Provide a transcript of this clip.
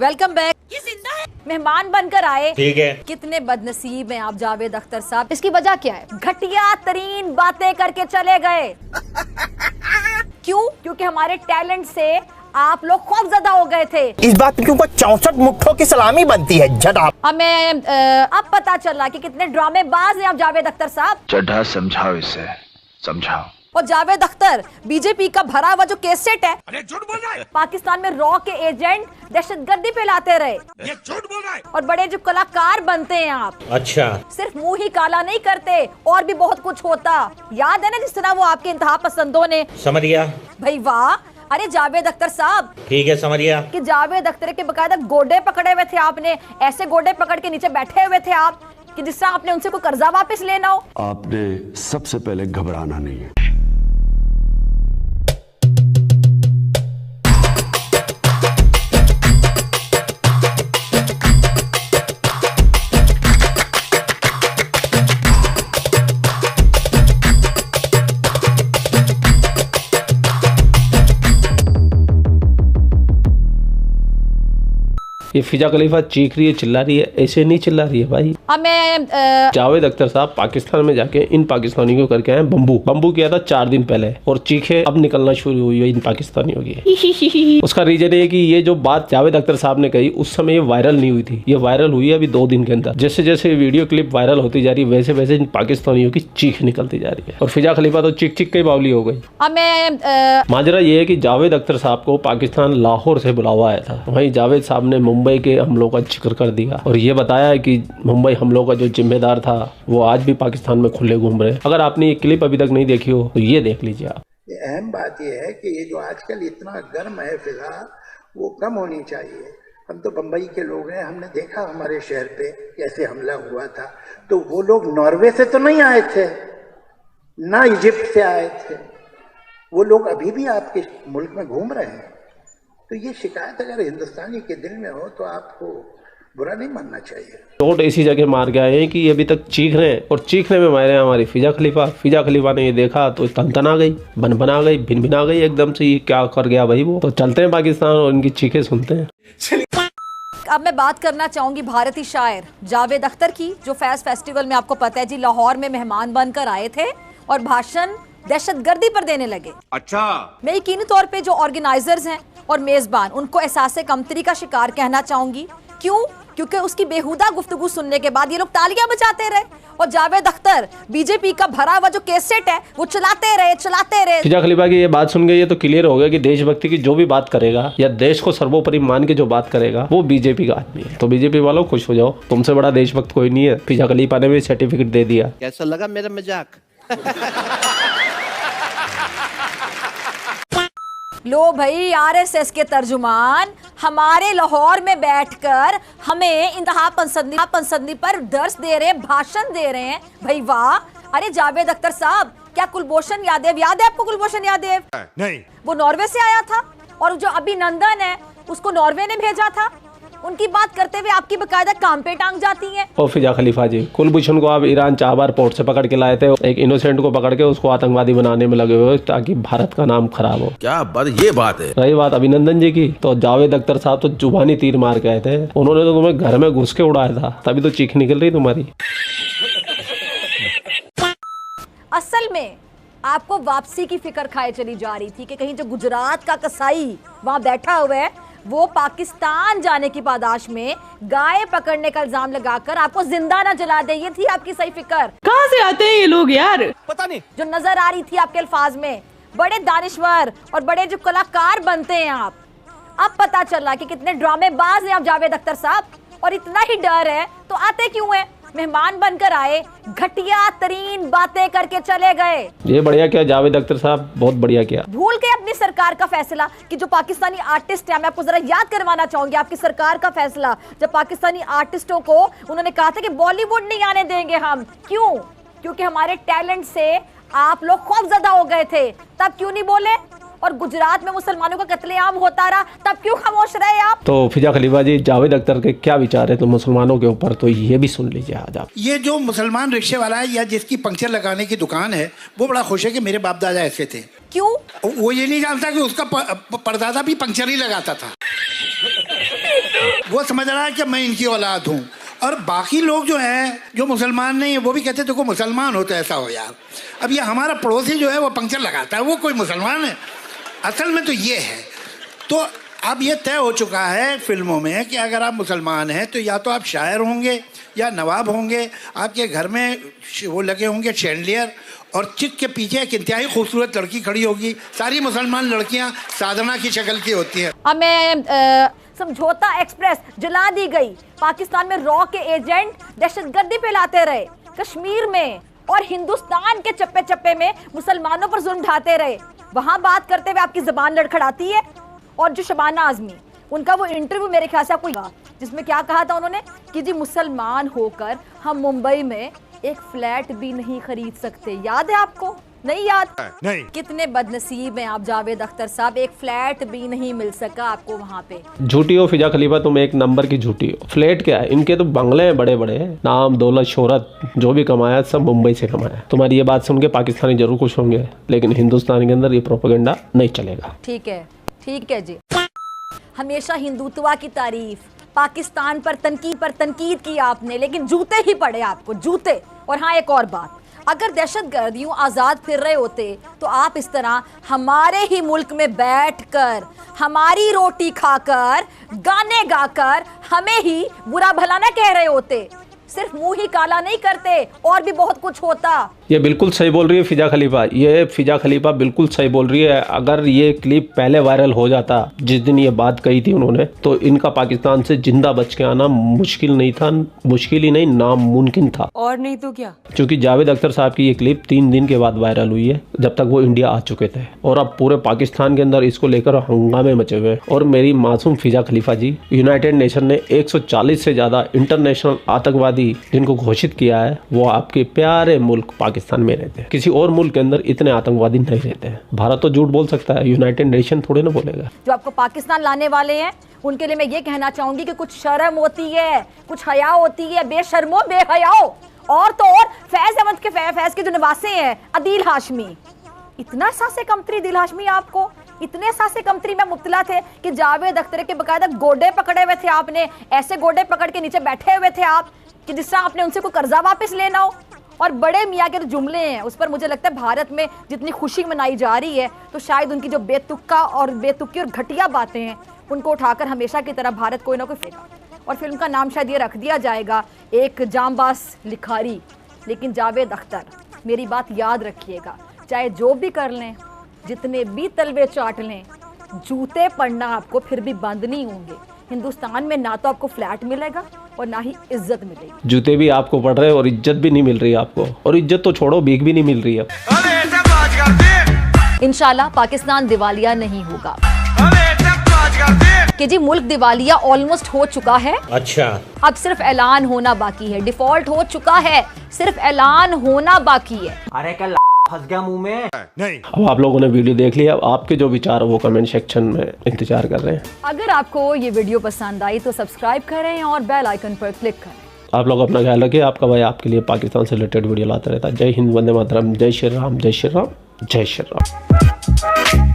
Welcome back. ये जिंदा है, मेहमान बनकर आए। ठीक है। कितने बदनसीब हैं आप जावेद अख्तर साहब। इसकी वजह क्या है? घटिया तरीन बातें करके चले गए। क्यों? क्योंकि हमारे टैलेंट से आप लोग खौफजदा हो गए थे। इस बात की ऊपर 64 मुट्ठों की सलामी बनती है जनाब। हमें अब पता चला कि कितने ड्रामेबाज हैं आप जावेद अख्तर साहब। चढ़ा समझाओ इसे, समझाओ। और जावेद अख्तर बीजेपी का भरा हुआ जो केसेट है, अरे झूठ बोल रहा है, पाकिस्तान में रॉ के एजेंट दहशतगर्दी फैलाते रहे, ये झूठ बोल रहा है। और बड़े जो कलाकार बनते हैं आप, अच्छा, सिर्फ मुंह ही काला नहीं करते, और भी बहुत कुछ होता। याद है ना जिस तरह वो आपके इंतहा पसंदों ने। समझ गया भाई वाह। अरे जावेद अख्तर साहब, ठीक है, समझ गया कि जावेद अख्तर के बकायदा गोडे पकड़े हुए थे आपने। ऐसे गोडे पकड़ के नीचे बैठे हुए थे आप कि जिस तरह आपने उनसे कोई कर्जा वापस लेना हो। आपने सबसे पहले घबराना नहीं है। ये फिजा खलीफा चीख रही है, चिल्ला रही है, ऐसे नहीं चिल्ला रही है भाई। हमें जावेद अख्तर साहब पाकिस्तान में जाके इन पाकिस्तानियों को करके आए बम्बू किया था 4 दिन पहले, और चीखे अब निकलना शुरू हुई है इन पाकिस्तानियों की। उसका रीजन है कि ये जो बात जावेद अख्तर साहब ने कही उस समय ये वायरल नहीं हुई थी, ये वायरल हुई है अभी 2 दिन के अंदर। जैसे जैसे वीडियो क्लिप वायरल होती जा रही है वैसे वैसे इन पाकिस्तानियों की चीख निकलती जा रही है, और फिजा खलीफा तो चीख चीख के बावली हो गई। हमें माजरा ये है कि जावेद अख्तर साहब को पाकिस्तान लाहौर से बुलावा आया था, वहीं जावेद साहब ने मुंबई के हमलों का जिक्र कर दिया और ये बताया है कि मुंबई हमलों का जो जिम्मेदार था वो आज भी पाकिस्तान में खुले घूम रहे हैं। अगर आपने ये क्लिप अभी तक नहीं देखी हो तो ये देख लीजिए आप। अहम बात यह है कि ये जो आजकल इतना गर्म है फिजा, वो कम होनी चाहिए। हम तो बम्बई के लोग हैं, हमने देखा हमारे शहर पे कैसे हमला हुआ था। तो वो लोग नॉर्वे से तो नहीं आए थे, ना इजिप्ट से आए थे, वो लोग अभी भी आपके मुल्क में घूम रहे हैं। तो ये शिकायत अगर हिंदुस्तानी के दिल में हो तो आपको बुरा नहीं मानना चाहिए। चोट ऐसी जगह मार के आए हैं कि ये अभी तक चीख रहे हैं, और चीखने में मारे हमारी फिजा खलीफा ने ये देखा तो तनतना गई, बना गई, भिन गई एकदम से, ये क्या कर गया भाई वो। तो चलते हैं पाकिस्तान और इनकी चीखें सुनते हैं। अब मैं बात करना चाहूंगी भारतीय शायर जावेद अख्तर की, जो फैज फेस्टिवल में आपको पता है जी लाहौर में मेहमान बनकर आए थे और भाषण दहशतगर्दी पर देने लगे। अच्छा, मैं यकीनी तौर पे जो ऑर्गेनाइजर्स हैं और मेजबान उनको एहसासे कमतरी का शिकार कहना चाहूंगी। क्यों? क्योंकि उसकी बेहुदा गुफ्तगू सुनने के बाद ये लोग तालियां बजाते रहे, और जावेद अख्तर बीजेपी का भरा हुआ जो केसेट है वो चलाते रहे। फिजा खलीफा की ये बात सुन के ये तो क्लियर हो गया कि देशभक्ति की जो भी बात करेगा या देश को सर्वोपरि मान के जो बात करेगा वो बीजेपी का आदमी है। तो बीजेपी वालों खुश हो जाओ, तुमसे बड़ा देशभक्त कोई नहीं है। फिजा खलीफा ने भी सर्टिफिकेट दे दिया। कैसा लगा मेरा मजाक? लो भाई, आरएसएस के तर्जुमान हमारे लाहौर में बैठकर हमें इंतहा पसंदी पर दर्स दे रहे हैं, भाषण दे रहे हैं। भाई वाह। अरे जावेद अख्तर साहब, क्या कुलभूषण यादव याद है आपको? कुलभूषण यादव नहीं, वो नॉर्वे से आया था, और जो अभिनंदन है उसको नॉर्वे ने भेजा था। उनकी बात करते हुए आपकी बकायदा काम पे टांग जाती है। और फिजा खलीफा जी, कुलभूषण को आप ईरान चाबार पोर्ट से पकड़ के लाए थे, एक इनोसेंट को पकड़ के उसको आतंकवादी बनाने में लगे हुए ताकि भारत का नाम खराब हो। क्या बात, ये बात है। रही बात अभिनंदन जी की, तो जावेद अख्तर साहब तो जुबानी तीर मार के आए थे, उन्होंने तो तुम्हें घर में घुस के उड़ाया था, तभी तो चीख निकल रही तुम्हारी। असल में आपको वापसी की फिक्र खाए चली जा रही थी कि कहीं जो गुजरात का कसाई वहां बैठा हुआ है वो पाकिस्तान जाने की पादाश में गाय पकड़ने का इल्जाम लगाकर आपको जिंदा ना जला दे। ये थी आपकी सही फिक्र। कहाँ से आते हैं ये लोग यार, पता नहीं। जो नजर आ रही थी आपके अल्फाज में, बड़े दानिश्वर और बड़े जो कलाकार बनते हैं आप। अब पता चला कि कितने ड्रामेबाज हैं आप जावेद अख्तर साहब, और इतना ही डर है तो आते क्यों हैं? मेहमान बनकर आए, घटिया तरीन बातें करके चले गए। ये बढ़िया किया जावेद अख्तर साहब, बहुत बढ़िया किया। भूल गए अपनी सरकार का फैसला कि जो पाकिस्तानी आर्टिस्ट है, मैं आपको जरा याद करवाना चाहूंगी आपकी सरकार का फैसला, जब पाकिस्तानी आर्टिस्टों को उन्होंने कहा था कि बॉलीवुड नहीं आने देंगे हम। क्यों? क्योंकि हमारे टैलेंट से आप लोग खौफजदा हो गए थे। तब क्यों नहीं बोले? और गुजरात में मुसलमानों का कत्लेआम होता रहा, तब क्यों खामोश रहे आप? तो फिजा खलीफा जी, जावेद अख्तर के क्या विचार है तो मुसलमानों के ऊपर, तो ये भी सुन लीजिए आज आप। ये जो मुसलमान रिक्शे वाला है या जिसकी पंक्चर लगाने की दुकान है, वो बड़ा खुश है कि मेरे बाप दादा ऐसे थे। क्यों? वो ये नहीं जानता कि उसका परदादा भी पंक्चर ही लगाता था। वो समझ रहा है कि मैं इनकी औलाद हूँ, और बाकी लोग जो हैं जो मुसलमान नहीं है वो भी कहते देखो मुसलमान हो तो ऐसा हो यार। अब ये हमारा पड़ोसी जो है वो पंक्चर लगाता है, वो कोई मुसलमान है? असल में तो ये है। तो अब ये तय हो चुका है फिल्मों में कि अगर आप मुसलमान हैं तो या तो आप शायर होंगे या नवाब होंगे, आपके घर में वो लगे होंगे चैंडलियर, और चिक के पीछे एक इंतहाई खूबसूरत लड़की खड़ी होगी। सारी मुसलमान लड़कियां साधना की शक्ल की होती हैं। हमें समझौता एक्सप्रेस जला दी गई, पाकिस्तान में रॉ के एजेंट दहशतगर्दी फैलाते रहे, कश्मीर में और हिंदुस्तान के चप्पे चप्पे में मुसलमानों पर जुल्म ढाते रहे। वहां बात करते हुए आपकी जबान लड़खड़ाती है। और जो शबाना आजमी, उनका वो इंटरव्यू मेरे ख्याल से आपको, जिसमें क्या कहा था उन्होंने कि जी मुसलमान होकर हम मुंबई में एक फ्लैट भी नहीं खरीद सकते। याद है आपको? नहीं याद? नहीं। कितने बदनसीब हैं आप जावेद अख्तर साहब, एक फ्लैट भी नहीं मिल सका आपको वहाँ पे। झूठी हो फिजा खलीफा, तुम एक नंबर की झूठी हो। फ्लैट क्या है, इनके तो बंगले हैं बड़े बड़े, नाम दौलत शोहरत जो भी कमाया सब मुंबई से कमाया। तुम्हारी ये बात सुन के पाकिस्तानी जरूर खुश होंगे, लेकिन हिंदुस्तान के अंदर ये प्रोपेगेंडा नहीं चलेगा। ठीक है जी। हमेशा हिंदुत्व की तारीफ, पाकिस्तान पर तनकीद की आपने, लेकिन जूते ही पड़े आपको, जूते। और हाँ, एक और बात, अगर दहशतगर्द यूं आज़ाद फिर रहे होते तो आप इस तरह हमारे ही मुल्क में बैठकर, हमारी रोटी खाकर, गाने गाकर हमें ही बुरा भला ना कह रहे होते। सिर्फ मुंह ही काला नहीं करते, और भी बहुत कुछ होता। ये बिल्कुल सही बोल रही है फिजा खलीफा, ये फिजा खलीफा बिल्कुल सही बोल रही है। अगर ये क्लिप पहले वायरल हो जाता जिस दिन ये बात कही थी उन्होंने, तो इनका पाकिस्तान से जिंदा बच के आना मुश्किल नहीं था, मुश्किल ही नहीं नामुमकिन था। और नहीं तो क्या, क्योंकि जावेद अख्तर साहब की ये क्लिप 3 दिन के बाद वायरल हुई है, जब तक वो इंडिया आ चुके थे, और अब पूरे पाकिस्तान के अंदर इसको लेकर हंगामे मचे हुए। और मेरी मासूम फिजा खलीफा जी, यूनाइटेड नेशन ने 140 से ज्यादा इंटरनेशनल आतंकवादी जिनको घोषित किया है, वो आपके प्यारे मुल्क पाकिस्तान में रहते हैं। किसी और मुल्क के अंदर इतने आतंकवादी नहीं रहते हैं। भारत तो झूठ बोल सकता है, यूनाइटेड नेशन थोड़े ना बोलेगा। जो आपको पाकिस्तान लाने वाले हैं उनके लिए मैं ये कहना चाहूंगी कि कुछ शर्म होती है, कुछ हया होती है, बेशर्मो बेहयाओ। और तो और फैज अहमद के फैज के जो नवासे हैं, अदील हाशमी, इतना सासे कमतरी दिल हाशमी, आपको इतने सासे कमतरी में मुब्तला थे कि जावेद अख्तर के बकायदा गोडे पकड़े हुए थे आपने, ऐसे गोडे पकड़ के नीचे बैठे हुए थे आप कि जिस तरह आपने उनसे कोई कर्जा वापस लेना हो। और बड़े मियाँ के जो जुमले हैं उस पर मुझे लगता है भारत में जितनी खुशी मनाई जा रही है, तो शायद उनकी जो बेतुकी और घटिया बातें हैं उनको उठाकर हमेशा की तरह भारत कोई ना कोई फेंका। और फिल्म का नाम शायद ये रख दिया जाएगा, एक जांबाज लिखारी। लेकिन जावेद अख्तर, मेरी बात याद रखिएगा, चाहे जो भी कर लें, जितने भी तलवे चाट लें, जूते पड़ना आपको फिर भी बंद नहीं होंगे। हिंदुस्तान में ना तो आपको फ्लैट मिलेगा और ना ही इज्जत मिलेगी। जूते भी आपको पड़ रहे हैं और इज्जत भी नहीं मिल रही है आपको, और इज्जत तो छोड़ो, भीख भी नहीं मिल रही है। इंशाल्लाह पाकिस्तान दिवालिया नहीं होगा कि जी मुल्क दिवालिया ऑलमोस्ट हो चुका है। अच्छा, अब सिर्फ ऐलान होना बाकी है। डिफॉल्ट हो चुका है, सिर्फ ऐलान होना बाकी है। अरे कल फंस गया मुंह में। नहीं। अब आप लोगों ने वीडियो देख लिया, अब आपके जो विचार वो कमेंट सेक्शन में इंतजार कर रहे हैं। अगर आपको ये वीडियो पसंद आई तो सब्सक्राइब करें और बेल आइकन पर क्लिक करें। आप लोग अपना ख्याल रखिए, आपका भाई आपके लिए पाकिस्तान से रिलेटेड वीडियो लाता रहता है। जय हिंद, वंदे मातरम, जय श्री राम, जय श्री राम, जय श्री राम।